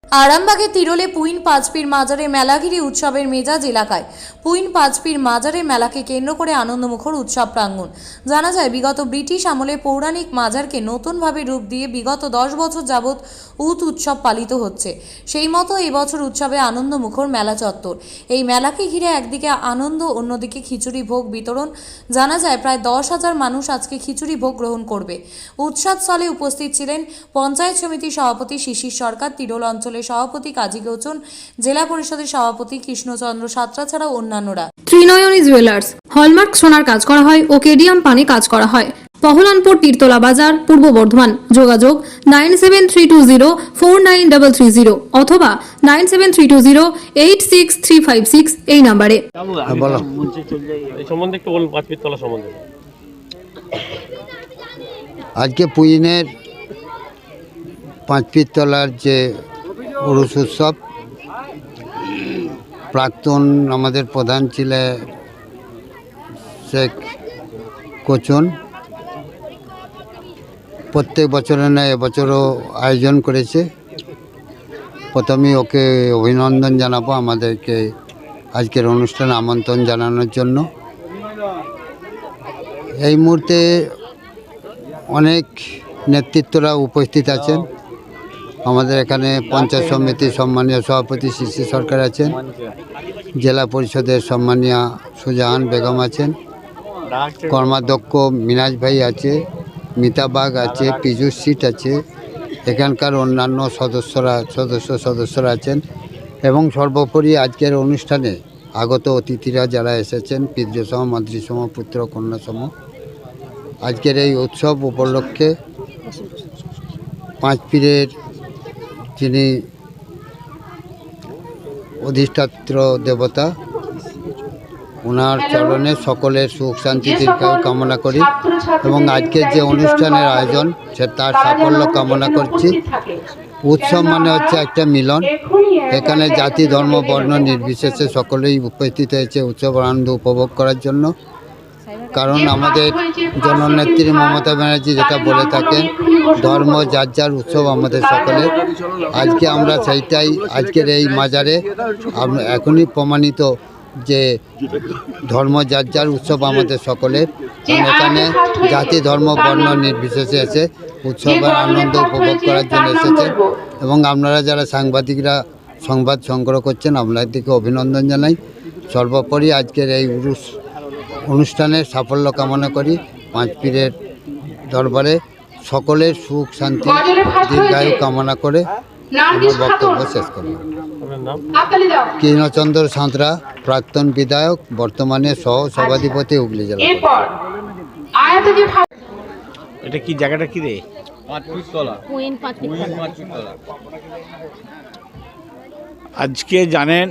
আরামবাগে তিরোলে পুইন পাঁচপীর মাজারে মেলাগিরি উৎসবের মেজাজ এলাকায় পুইন পাঁচপীর মাজারে মেলাকে কেন্দ্র করে আনন্দমুখর উৎসব প্রাঙ্গণ। জানা যায় বিগত ব্রিটিশ আমলে পৌরাণিক মাজারকে নতুনভাবে রূপ দিয়ে বিগত 10 বছর যাবৎ উৎসব পালিত হচ্ছে। সেই মতো এবছর উৎসবে আনন্দমুখর মেলা চত্বর। এই মেলাকে ঘিরে একদিকে আনন্দ, অন্যদিকে খিচুড়ি ভোগ বিতরণ। জানা যায় প্রায় 10,000 মানুষ আজকে খিচুড়ি ভোগ গ্রহণ করবে। উৎসবস্থলে উপস্থিত ছিলেন পঞ্চায়েত সমিতির সভাপতি শিশির সরকার, তিরোল অঞ্চলের সভাপতি কাজী গৌচন, জেলা পরিষদের সভাপতি কৃষ্ণচন্দ্র সাঁতরা ছাড়াও অন্যান্যরা। ত্রিনয়নী জুয়েলার্স হলমার্ক সোনার কাজ করা হয় ও কেডিয়াম পানে কাজ করা হয়। পহলানপুর তীরতলা বাজার, পূর্ব বর্ধমান। যোগাযোগ 9732049330 অথবা 9732086356 এই নম্বরে। এই সম্বন্ধে একটু বলুন, পাঁচপীর তলা সম্বন্ধে। আজকে পুইনের পাঁচপীর তলার যে উরুস উৎসব, প্রাক্তন আমাদের প্রধান ছিলেন শেখ কোচন, প্রত্যেক বছরের না এবছরও আয়োজন করেছে। প্রথমেই ওকে অভিনন্দন জানাবো আমাদেরকে আজকের অনুষ্ঠানে আমন্ত্রণ জানানোর জন্য। এই মুহূর্তে অনেক নেতৃত্বরা উপস্থিত আছেন। আমাদের এখানে পঞ্চায়েত সমিতির সম্মানীয় সভাপতি শিশির সরকার আছেন, জেলা পরিষদের সম্মানীয় সুজাহান বেগম আছেন, কর্মাধ্যক্ষ মিনাজ ভাই আছে, মিতা বাগ আছে, পীযুষ সিট আছে, এখানকার অন্যান্য সদস্যরা আছেন এবং সর্বোপরি আজকের অনুষ্ঠানে আগত অতিথিরা যারা এসেছেন, পিতৃসম, মাতৃসম, পুত্র কন্যাসম। আজকের এই উৎসব উপলক্ষে পাঁচপীরের যিনি অধিষ্ঠাত্র দেবতা, ওনার চরণে সকলের সুখ শান্তি দীর্ঘায়ু কামনা করি এবং আজকের যে অনুষ্ঠানের আয়োজন তার সাফল্য কামনা করছি। উৎসব মানে হচ্ছে একটা মিলন। এখানে জাতি, ধর্ম, বর্ণ নির্বিশেষে সকলেই উপস্থিত হয়েছে উৎসব আনন্দ উপভোগ করার জন্য। কারণ আমাদের জননেত্রী মমতা ব্যানার্জি যেটা বলে থাকেন, ধর্ম যার যার, উৎসব আমাদের সকলের। আজকে আমরা সেইটাই আজকের এই মাজারে এখনই প্রমাণিত যে ধর্ম যার যার, উৎসব আমাদের সকলের। এখানে জাতি, ধর্ম, বর্ণ নির্বিশেষে এসে উৎসবের আনন্দ উপভোগ করার জন্য এসেছে এবং আপনারা যারা সাংবাদিকরা সংবাদ সংগ্রহ করছেন, আপনাদেরকে অভিনন্দন জানাই। সর্বোপরি আজকের এই অনুষ্ঠানের সাফল্য কামনা করি। পাঁচপীরের দরবারে সকলের সুখ শান্তি দীর্ঘায়ু কামনা করে আমার বক্তব্য শেষ করব। কৃষ্ণচন্দ্র সাঁতরা, প্রাক্তন বিধায়ক, বর্তমানে সহ সভাধিপতি, হুগলি জেলা। এটা কি জায়গাটা কি রে? আজকে জানেন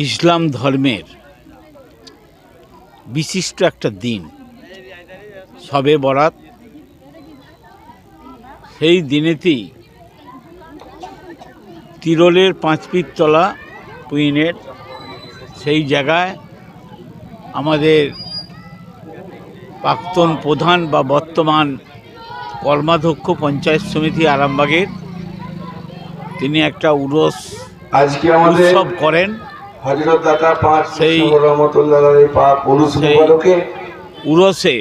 ইসলাম ধর্মের বিশিষ্ট একটা দিন, শবে বরাত। সেই দিনেতেই তিরোলের পাঁচপীর তলা পুইনের সেই জায়গায় আমাদের প্রাক্তন প্রধান বা বর্তমান কর্মাধ্যক্ষ পঞ্চায়েত সমিতি আরামবাগের, তিনি একটা উৎসব করেন। সেই উরসে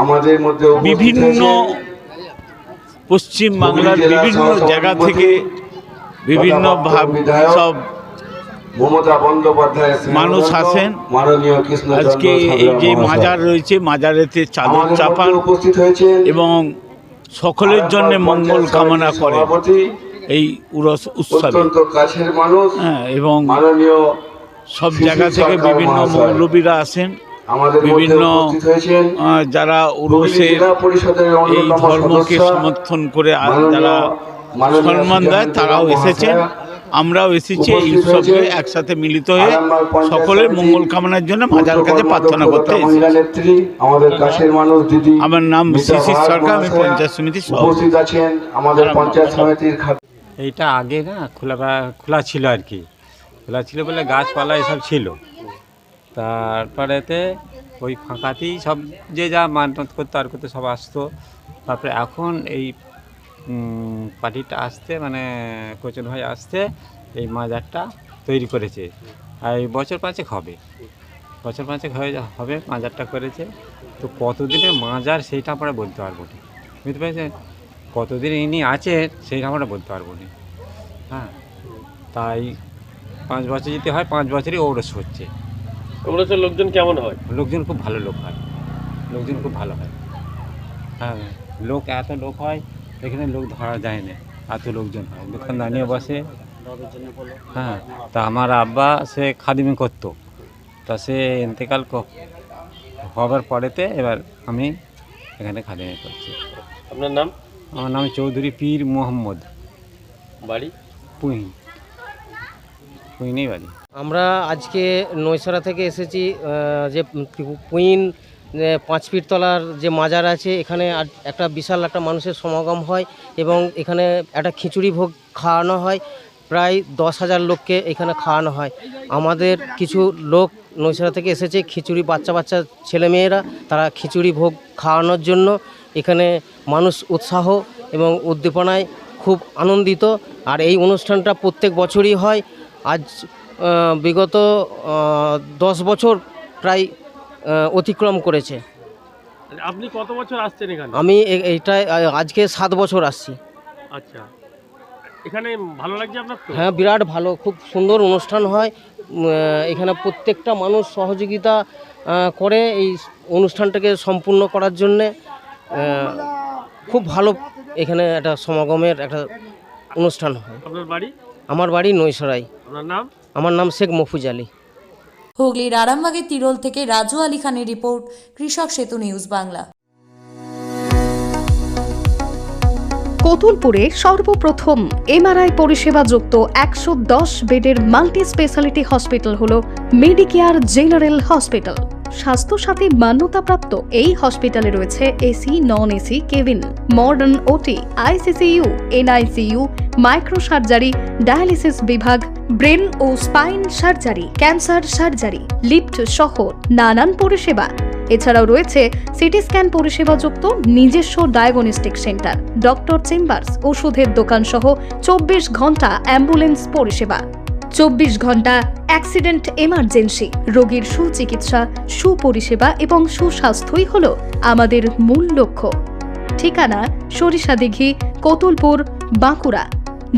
আমাদের মধ্যে বিভিন্ন পশ্চিম বাংলার বিভিন্ন জায়গা থেকে বিভিন্ন সব মানুষ আসেন। আজকে এই যে মাজার রয়েছে, মাজারেতে চাদর চাপান এবং সকলের জন্য মঙ্গল কামনা করে এই উৎসবে। এবং সব জায়গা থেকে বিভিন্ন মৌলবীরা আসেন, বিভিন্ন যারা উরসের এই ধর্মকে সমর্থন করে যারা সম্মান দেয় তারাও এসেছেন। আমরাও এসেছি এই উৎসবে একসাথে মিলিত হয়ে সকলের মঙ্গল কামনার জন্য মাজার কাছে প্রার্থনা করতে এসেছি। আমার নাম শিশির সরকার, আমি পঞ্চায়েত সমিতির সভাপতি। এইটা আগে না খোলা ছিল আর কি, খোলা ছিল বলে গাছপালা এসব ছিল। তারপরেতে ওই ফাঁকাতেই সব যে যা মানত করতো আর করতো সব আসতো। তারপরে এখন এই পার্টিটা আসতে মানে কোচন ভাই আসতে এই মাজারটা তৈরি করেছে। আর এই বছর 5 হবে, বছর 5 হবে মাজারটা করেছে। তো কতদিনের মাজার সেইটা আমরা বলতে পারবো না, বুঝতে পেরেছেন? কতদিন ইনি আছেন সেইটা আমরা বলতে পারবো না। হ্যাঁ, তাই 5 বছর যদি হয় 5 বছরই ওরস হচ্ছে। ওগুলোর লোকজন কেমন হয়? লোকজন খুব ভালো লোক হয়, লোকজন খুব ভালো হয়। হ্যাঁ, লোক এত লোক হয় এখানে, লোক ধরা যায় না, এত লোকজন হয়। দোকানদার নিয়ে বসে। হ্যাঁ, তা আমার আব্বা সে খাদিমি করতো, তা সে ইন্তেকাল হবার পরেতে এবার আমি এখানে খাদিমি করছি। আপনার নাম? আমার নাম চৌধুরী পীর মোহাম্মদ, বাড়ি? পুইনেই বাড়ি। আমরা আজকে নৈসরা থেকে এসেছি, যে পুইন 5 ফিট তলার যে মাজার আছে এখানে একটা বিশাল একটা মানুষের সমাগম হয় এবং এখানে একটা খিচুড়ি ভোগ খাওয়ানো হয়। প্রায় 10,000 লোককে এখানে খাওয়ানো হয়। আমাদের কিছু লোক নৈসরা থেকে এসেছে, খিচুড়ি বাচ্চা ছেলেমেয়েরা, তারা খিচুড়ি ভোগ খাওয়ানোর জন্য। এখানে মানুষ উৎসাহ এবং উদ্দীপনায় খুব আনন্দিত। আর এই অনুষ্ঠানটা প্রত্যেক বছরই হয়। আজ বিগত 10 বছর প্রায় অতিক্রম করেছে। আপনি কত বছর আসছেন এখানে? আমি এইটাই আজকে 7 বছর আসছি। আচ্ছা, এখানে ভালো লাগছে আপনার তো? হ্যাঁ, বিরাট ভালো, খুব সুন্দর অনুষ্ঠান হয়। এখানে প্রত্যেকটা মানুষ সহযোগিতা করে এই অনুষ্ঠানটাকে সম্পূর্ণ করার জন্যে। খুব ভালো এখানে একটা সমাগমের একটা অনুষ্ঠান হয়। আপনার বাড়ি? আমার বাড়ি নৈসরাই। আপনার নাম? আমার নাম শেখ মফুজ আলী। হুগলির আরামবাগের তিরোল থেকে রাজু আলী খানের রিপোর্ট, কৃষক সেতু নিউজ বাংলা। কতুলপুরে সর্বপ্রথম এমআরআই পরিষেবা যুক্ত 110 বেডের মাল্টি স্পেশালিটি হসপিটাল হল মেডিকেয়ার জেনারেল হসপিটাল। স্বাস্থ্যসাথী মান্যতাপ্রাপ্ত এই হসপিটালে রয়েছে AC, non AC cabin, modern OT, ICCU, NICU, micro surgery, dialysis বিভাগ, ব্রেন ও spine surgery, cancer surgery, lift সহ নানান পরিষেবা। এছাড়াও রয়েছে সিটি স্ক্যান পরিষেবা যুক্ত নিজস্ব ডায়াগনস্টিক সেন্টার, ডক্টর চেম্বার্স, ওষুধের দোকান সহ 24 ঘন্টা অ্যাম্বুলেন্স পরিষেবা। 24 ঘন্টা অ্যাক্সিডেন্ট এমার্জেন্সি, রোগীর সুচিকিৎসা, সুপরিষেবা এবং সুস্বাস্থ্যই হল আমাদের মূল লক্ষ্য। ঠিকানা সরিষাদিঘি, কতুলপুর, বাঁকুড়া।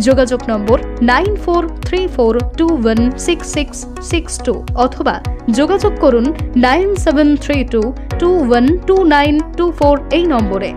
যোগাযোগ নম্বর 9434216662 অথবা যোগাযোগ করুন 9732212924 এই নম্বরে।